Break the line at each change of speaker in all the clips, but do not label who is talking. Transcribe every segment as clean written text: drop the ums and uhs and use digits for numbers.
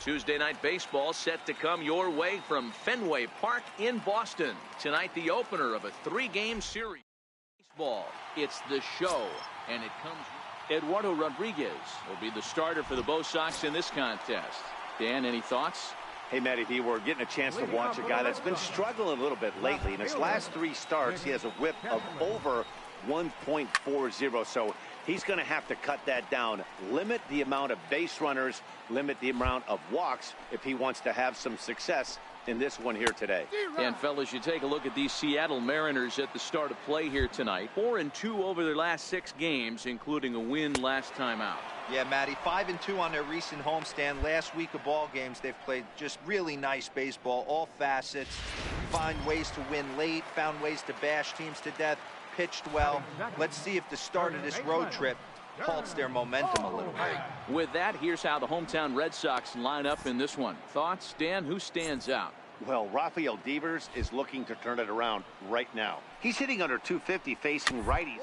Tuesday Night Baseball set to come your way from Fenway Park in Boston. Tonight, the opener of a 3-game series. Baseball, it's the show, and it comes. Eduardo Rodriguez will be the starter for the Bo Sox in this contest. Dan, any thoughts?
Hey, Matty B, we're getting a chance to watch a guy that's been struggling a little bit lately. In his last 3 starts, he has a whip of over 1.40, so he's going to have to cut that down, limit the amount of base runners, limit the amount of walks if he wants to have some success in this one here today.
And fellas, you take a look at these Seattle Mariners at the start of play here tonight. 4-2 over their last 6 games, including a win last time out.
Yeah, Matty, 5-2 on their recent homestand. Last week of ball games, they've played just really nice baseball, all facets. Find ways to win late, found ways to bash teams to death, pitched well. Let's see if the start of this road trip halts their momentum a little bit.
With that, here's how the hometown Red Sox line up in this one. Thoughts, Dan? Who stands out?
Well, Rafael Devers is looking to turn it around right now. He's hitting under 250 facing righties.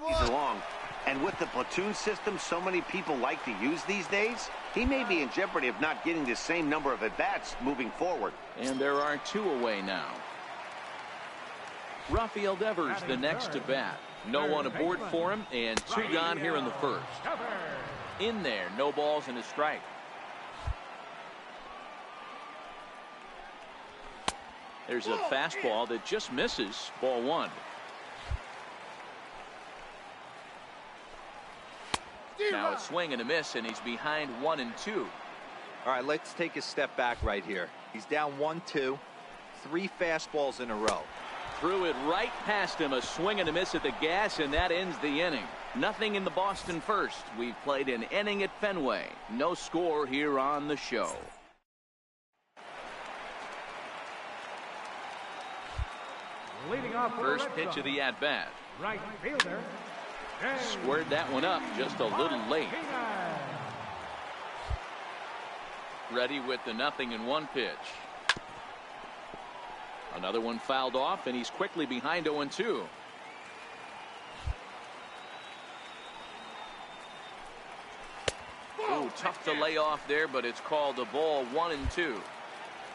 He's long. And with the platoon system so many people like to use these days, he may be in jeopardy of not getting the same number of at-bats moving forward.
And there are 2 away now. Rafael Devers the next to bat. No one aboard for him, and 2 gone here in the first. In there, no balls and a strike. There's a fastball that just misses. Ball 1. Now a swing and a miss, and he's behind 1-2.
All right, let's take a step back right here. He's down 1-2, 3 fastballs in a row.
Threw it right past him, a swing and a miss at the gas, and that ends the inning. Nothing in the Boston first. We've played an inning at Fenway. No score here on the show.
Leading off
first pitch of the at-bat.
Right fielder.
Squared that one up just a little late. Ready with the 0-1 pitch. Another one fouled off, and he's quickly behind 0-2. Oh, tough to lay off there, but it's called a ball. 1-2.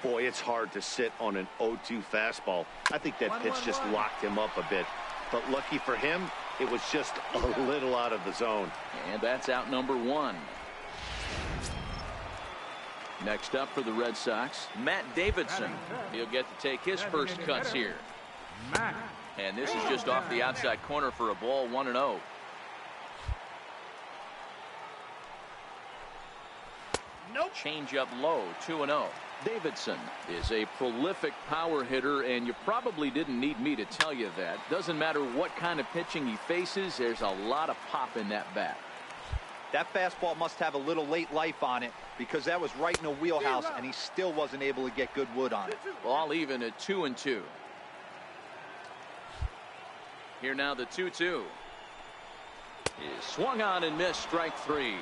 Boy, it's hard to sit on an 0-2 fastball. I think that pitch just locked him up a bit. But lucky for him, it was just a little out of the zone.
And that's out number 1. Next up for the Red Sox, Matt Davidson. He'll get to take his first cuts here. And this is just off the outside corner for a ball. 1-0. Nope. Change up low. 2-0. Davidson is a prolific power hitter, and you probably didn't need me to tell you that. Doesn't matter what kind of pitching he faces, there's a lot of pop in that bat.
That fastball must have a little late life on it, because that was right in the wheelhouse, and he still wasn't able to get good wood on it.
Ball even at 2-2. Here now the 2-2. Is swung on and missed. Strike 3.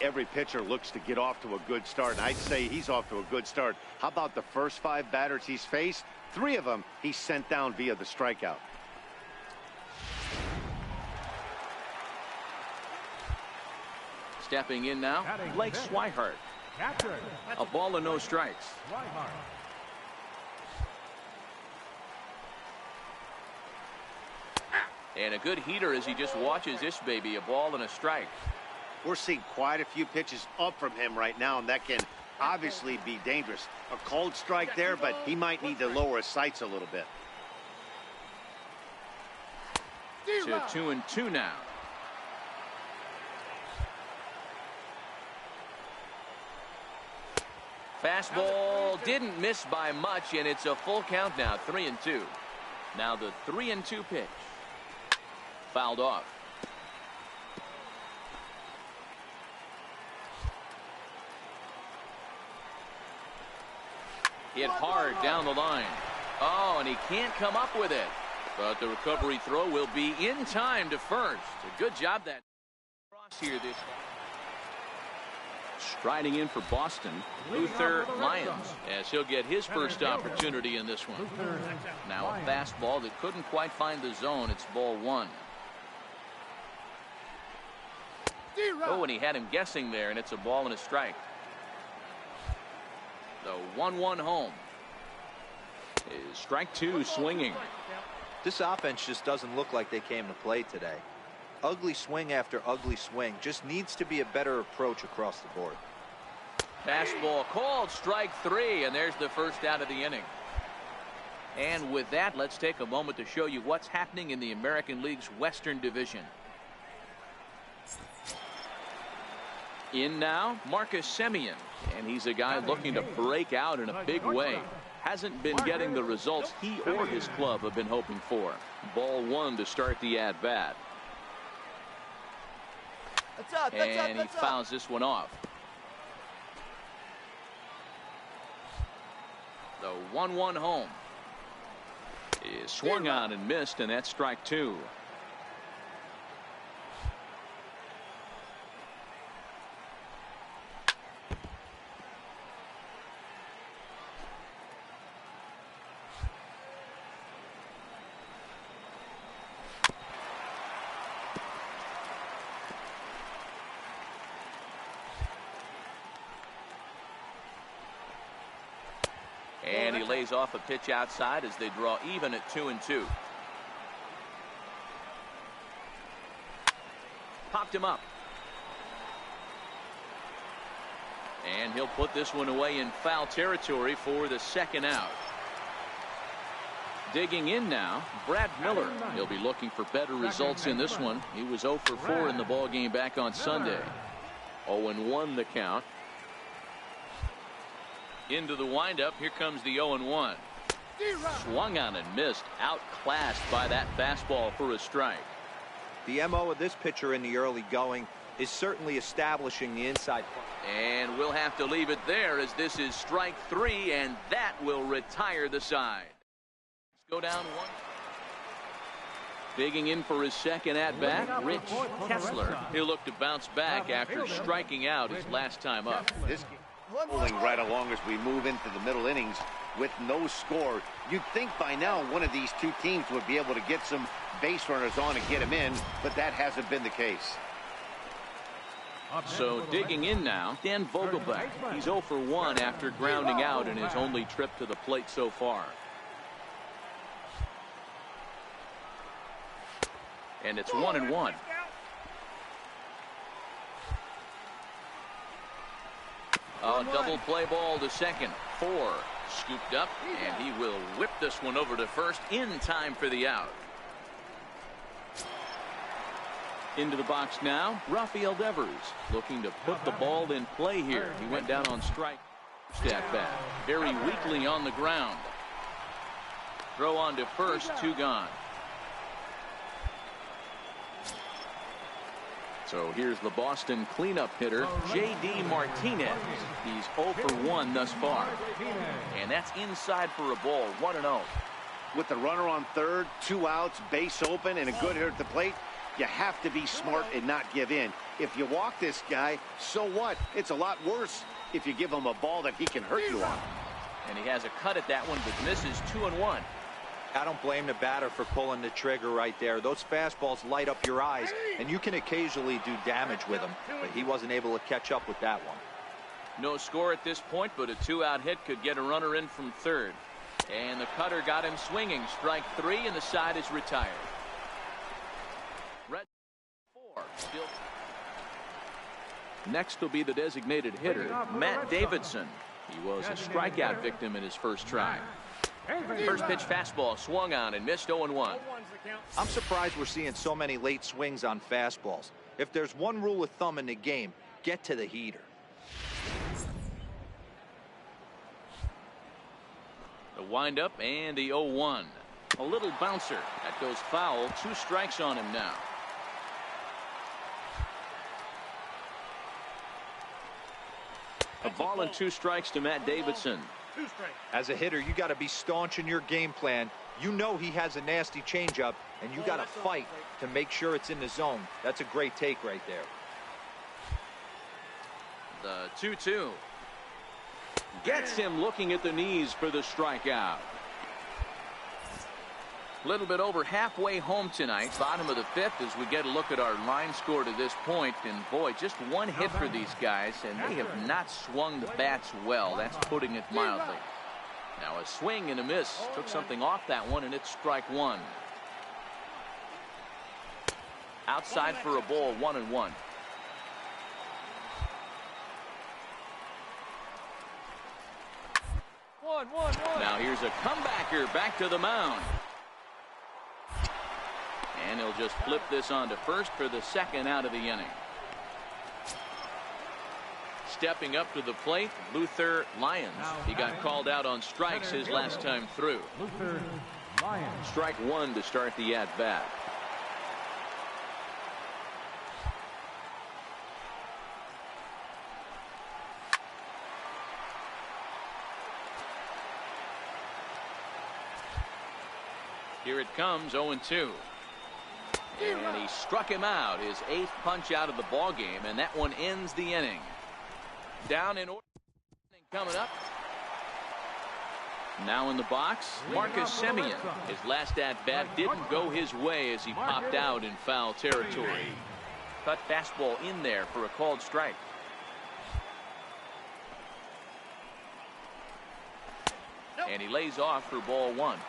Every pitcher looks to get off to a good start, and I'd say he's off to a good start. How about the first 5 batters he's faced? 3 of them he's sent down via the strikeout.
Stepping in now, Blake Swihart. A ball and no strikes. And a good heater as he just watches this baby. A ball and a strike.
We're seeing quite a few pitches up from him right now, and that can obviously be dangerous. A cold strike there, but he might need to lower his sights a little bit.
To 2-2 now. Fastball didn't miss by much, and it's a full count now. 3-2. Now the 3-2 pitch. Fouled off. Hit hard down the line. Oh, and he can't come up with it. But the recovery throw will be in time to first. A good job that cross here this time. Striding in for Boston, Luther Lyons, as he'll get his first opportunity in this one. Now a fastball that couldn't quite find the zone. It's ball 1. Oh, and he had him guessing there, and it's a ball and a strike. The 1-1 home. Is strike two swinging.
This offense just doesn't look like they came to play today. Ugly swing after ugly swing. Just needs to be a better approach across the board.
Fastball called, strike three, and there's the first out of the inning. And with that, let's take a moment to show you what's happening in the American League's Western Division. In now, Marcus Semien, and he's a guy looking to break out in a big way. Hasn't been getting the results he or his club have been hoping for. Ball one to start the at-bat. And he fouls this one off. The 1-1 home is swung on and missed, and that's strike two. And he lays off a pitch outside as they draw even at 2-2. Popped him up. And he'll put this one away in foul territory for the second out. Digging in now, Brad Miller. He'll be looking for better results in this one. He was 0 for 4 in the ballgame back on Sunday. 0-1 the count. Into the windup. Here comes the 0-1. Swung on and missed. Outclassed by that fastball for a strike.
The MO of this pitcher in the early going is certainly establishing the inside.
And we'll have to leave it there as this is strike three, and that will retire the side. Let's go down one. Digging in for his second at-bat, Rich Kessler. He'll look to bounce back after striking out his last time up.
This rolling right along as we move into the middle innings with no score. You'd think by now one of these two teams would be able to get some base runners on and get them in, but that hasn't been the case.
So digging in now, Dan Vogelbach. He's 0 for 1 after grounding out in his only trip to the plate so far. And it's 1-1. A double play ball to second. 4 scooped up, and he will whip this one over to first in time for the out. Into the box now, Rafael Devers looking to put the ball in play here. He went down on strike. At bat, very weakly on the ground. Throw on to first, 2 gone. So here's the Boston cleanup hitter, J.D. Martinez. He's 0 for 1 thus far. And that's inside for a ball, 1-0.
With the runner on third, 2 outs, base open, and a good hitter at the plate, you have to be smart and not give in. If you walk this guy, so what? It's a lot worse if you give him a ball that he can hurt you on.
And he has a cut at that one, but misses. 2-1.
I don't blame the batter for pulling the trigger right there. Those fastballs light up your eyes, and you can occasionally do damage with them, but he wasn't able to catch up with that one.
No score at this point, but a 2-out hit could get a runner in from third. And the cutter got him swinging. Strike 3, and the side is retired. Red 4 still. Next will be the designated hitter, Matt Davidson. He was a strikeout victim in his first try. First pitch fastball swung on and missed. 0-1.
I'm surprised we're seeing so many late swings on fastballs. If there's one rule of thumb in the game, get to the heater.
The windup and the 0-1. A little bouncer that goes foul. 2 strikes on him now. A ball and 2 strikes to Matt Davidson.
As a hitter, you got to be staunch in your game plan. You know he has a nasty changeup, and you got to fight to make sure it's in the zone. That's a great take right there.
The 2-2 gets him looking at the knees for the strikeout. A little bit over halfway home tonight, bottom of the fifth, as we get a look at our line score to this point. And boy, just one hit for these guys, and they have not swung the bats well. That's putting it mildly. Now a swing and a miss. Took something off that one, and it's strike one. Outside for a ball, 1-1. Now here's a comebacker back to the mound. And he'll just flip this on to first for the second out of the inning. Stepping up to the plate, Luther Lyons. He got called out on strikes his last time through.
Luther Lyons.
Strike one to start the at-bat. Here it comes, 0-2. And he struck him out, his 8th punch out of the ball game, and that one ends the inning. Down in order, coming up. Now in the box, Marcus Semien. His last at-bat didn't go his way as he popped out in foul territory. Cut fastball in there for a called strike. And he lays off for ball one.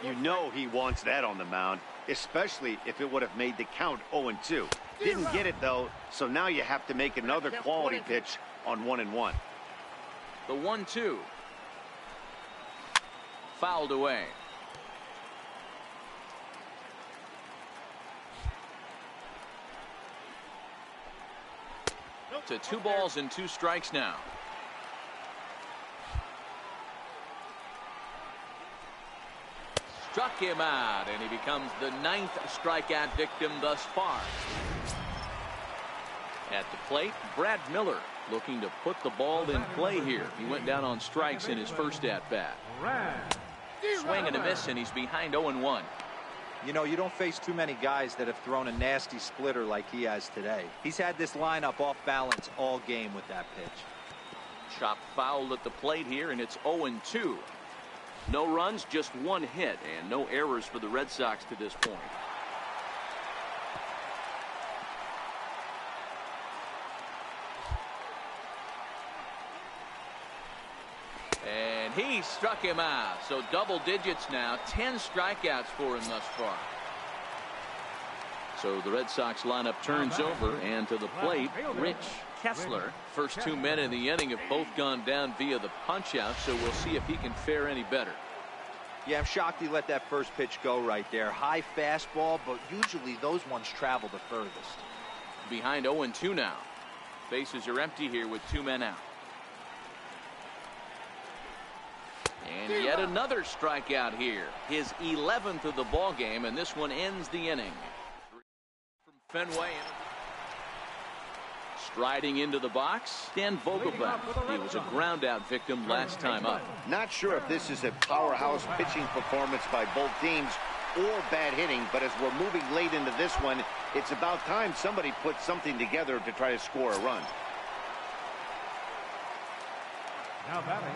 You know he wants that on the mound, especially if it would have made the count 0-2. Didn't get it, though, so now you have to make another quality pitch on 1-1.
The 1-2. Fouled away. To 2 balls and 2 strikes now. Struck him out, and he becomes the 9th strikeout victim thus far. At the plate, Brad Miller looking to put the ball in play here. He went down on strikes in his first at-bat. Swing and a miss, and he's behind 0-1.
You know, you don't face too many guys that have thrown a nasty splitter like he has today. He's had this lineup off balance all game with that pitch.
Chop fouled at the plate here, and it's 0-2. No runs, just 1 hit, and no errors for the Red Sox to this point. And he struck him out. So double digits now, 10 strikeouts for him thus far. So the Red Sox lineup turns over, and to the plate, Rich Kessler. First 2 men in the inning have both gone down via the punch-out, so we'll see if he can fare any better.
Yeah, I'm shocked he let that first pitch go right there. High fastball, but usually those ones travel the furthest.
Behind 0-2 now. Bases are empty here with 2 men out. And yet another strikeout here. His 11th of the ball game, and this one ends the inning. From Fenway. Striding into the box, Dan Vogelbach. He was a ground-out victim last time up.
Not sure if this is a powerhouse pitching performance by both teams or bad hitting, but as we're moving late into this one, it's about time somebody puts something together to try to score a run.
Now batting.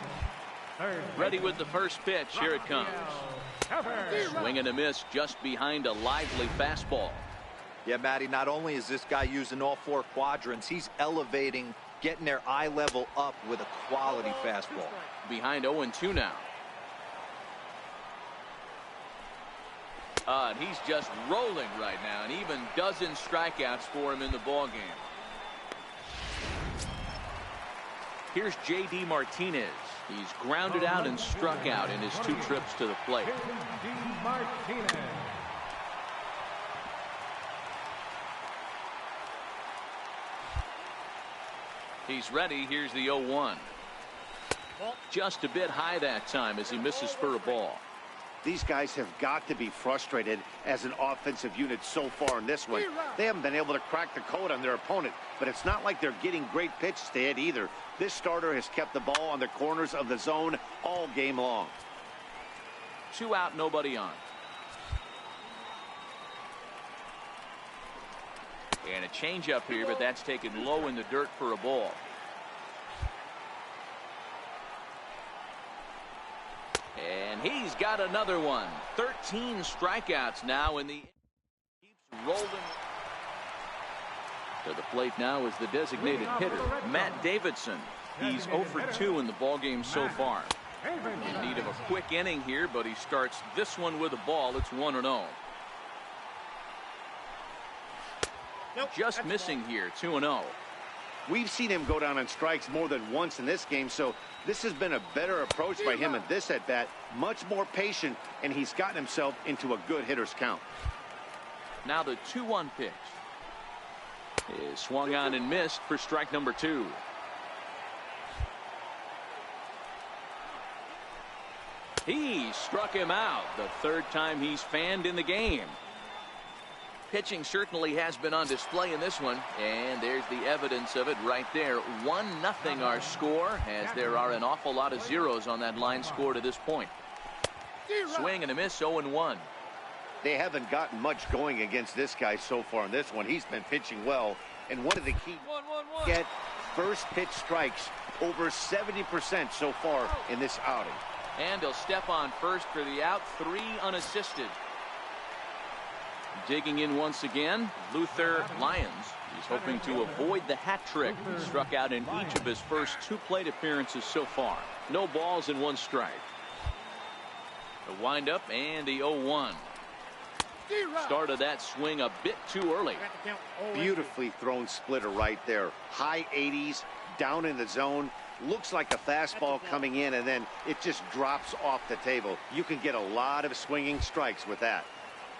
Third.
Ready with the first pitch. Here it comes. Swing and a miss just behind a lively fastball.
Yeah, Matty, not only is this guy using all 4 quadrants, he's elevating, getting their eye level up with a quality fastball.
Behind 0-2 now. And he's just rolling right now, and even dozen strikeouts for him in the ball game. Here's J.D. Martinez. He's grounded out and struck out in his 2 trips to the plate.
J.D. Martinez.
He's ready. Here's the 0-1. Just a bit high that time as he misses for a ball.
These guys have got to be frustrated as an offensive unit so far in this one. They haven't been able to crack the code on their opponent, but it's not like they're getting great pitches to hit either. This starter has kept the ball on the corners of the zone all game long.
2 out, nobody on. And a changeup here, but that's taken low in the dirt for a ball. And And he's got another one. 13 strikeouts now in the keeps rolling. To the plate now is the designated hitter, Matt Davidson. He's 0 for 2 in the ballgame so far. In need of a quick inning here, but he starts this one with a ball. It's 1-0. Just missing here, 2-0.
We've seen him go down on strikes more than once in this game, so this has been a better approach by him at this at-bat. Much more patient, and he's gotten himself into a good hitter's count.
Now the 2-1 pitch is swung on and missed for strike number 2. He struck him out the third time he's fanned in the game. Pitching certainly has been on display in this one, and there's the evidence of it right there. 1-0 our score, as there are an awful lot of zeros on that line score to this point. Swing and a miss, 0-1.
They haven't gotten much going against this guy so far in this one. He's been pitching well, and one of the key get first pitch strikes over 70% so far in this outing.
And he'll step on first for the out, 3 unassisted. Digging in once again, Luther Lyons. He's hoping to avoid the hat trick. He struck out in each of his first 2 plate appearances so far. No balls and 1 strike. The windup and the 0-1. Started that swing a bit too early.
Beautifully thrown splitter right there. High 80s, down in the zone. Looks like a fastball coming in, and then it just drops off the table. You can get a lot of swinging strikes with that.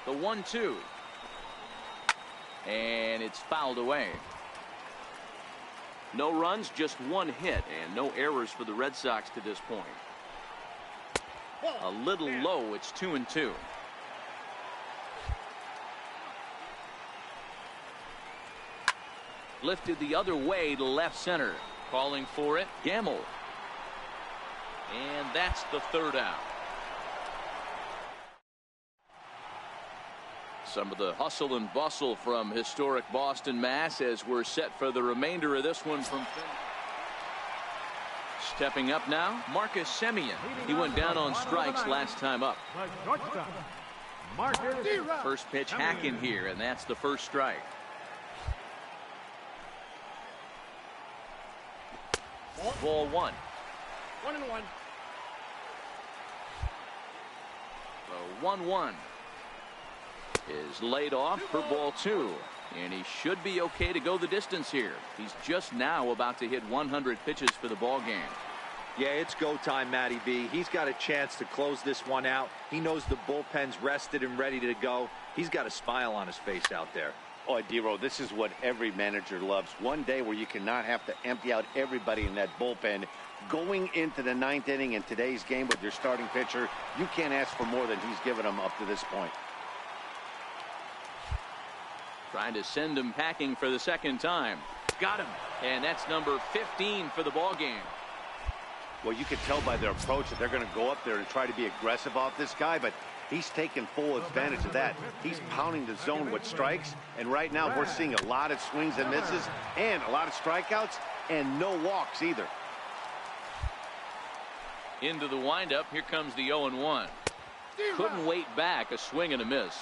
The 1-2. And it's fouled away. No runs, just 1 hit, and no errors for the Red Sox to this point. A little low, it's 2-2. Lifted the other way to left center. Calling for it, Gamble. And that's the 3rd out. Some of the hustle and bustle from historic Boston, Mass, as we're set for the remainder of this one from Finn. Stepping up now, Marcus Semien. He went down on strikes last time up. First pitch hack in here, and that's the first strike. Ball 1.
1-1.
The 1-1 is laid off for ball 2, and he should be okay to go the distance here. He's just now about to hit 100 pitches for the ball game.
Yeah, it's go time, Matty B. He's got a chance to close this one out. He knows the bullpen's rested and ready to go. He's got a smile on his face out there.
Oh, Dero, this is what every manager loves. One day where you cannot have to empty out everybody in that bullpen. Going into the 9th inning in today's game with your starting pitcher, you can't ask for more than he's given them up to this point.
Trying to send him packing for the 2nd time. Got him. And that's number 15 for the ball game.
Well, you can tell by their approach that they're going to go up there and try to be aggressive off this guy, but he's taking full advantage of that. He's pounding the zone with strikes, and right now we're seeing a lot of swings and misses and a lot of strikeouts and no walks either.
Into the windup. Here comes the 0-1. Couldn't wait back. A swing and a miss.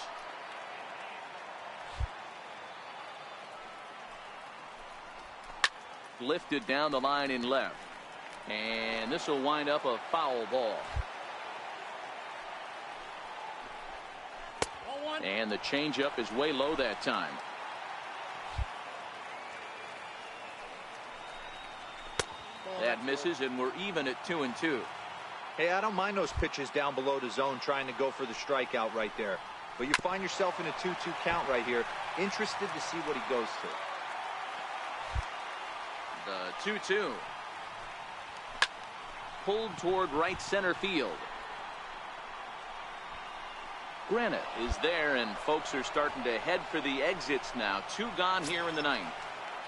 Lifted down the line in left. And this will wind up a foul ball. And the changeup is way low that time. That misses, and we're even at 2-2.
Hey, I don't mind those pitches down below the zone trying to go for the strikeout right there. But you find yourself in a 2-2 count right here. Interested to see what he goes to.
The 2-2. Pulled toward right center field. Granite is there, and folks are starting to head for the exits now. 2 gone here in the 9th.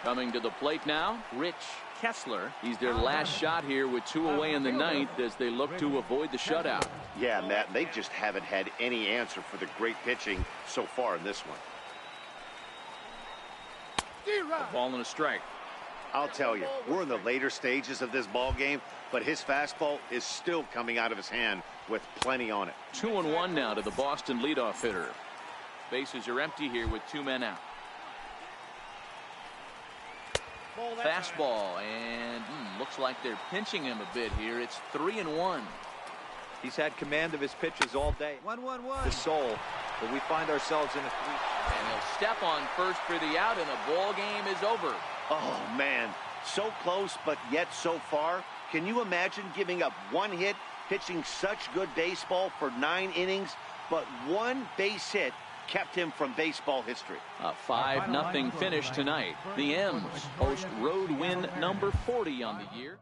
Coming to the plate now, Rich Kessler. He's their last shot here with 2 away in the 9th as they look to avoid the shutout.
Yeah, Matt, they just haven't had any answer for the great pitching so far in this one.
A ball and a strike.
I'll tell you, we're in the later stages of this ball game, but his fastball is still coming out of his hand with plenty on it.
2-1 now to the Boston leadoff hitter. Bases are empty here with 2 men out. Fastball, and looks like they're pinching him a bit here. It's 3-1.
He's had command of his pitches all day. 1-1-1. The soul, but we find ourselves in a 3.
And he'll step on first for the out, and the ball game is over.
Oh, man. So close, but yet so far. Can you imagine giving up 1 hit, pitching such good baseball for 9 innings, but 1 base hit kept him from baseball history?
A 5-0 finish tonight. The M's post road win number 40 on the year.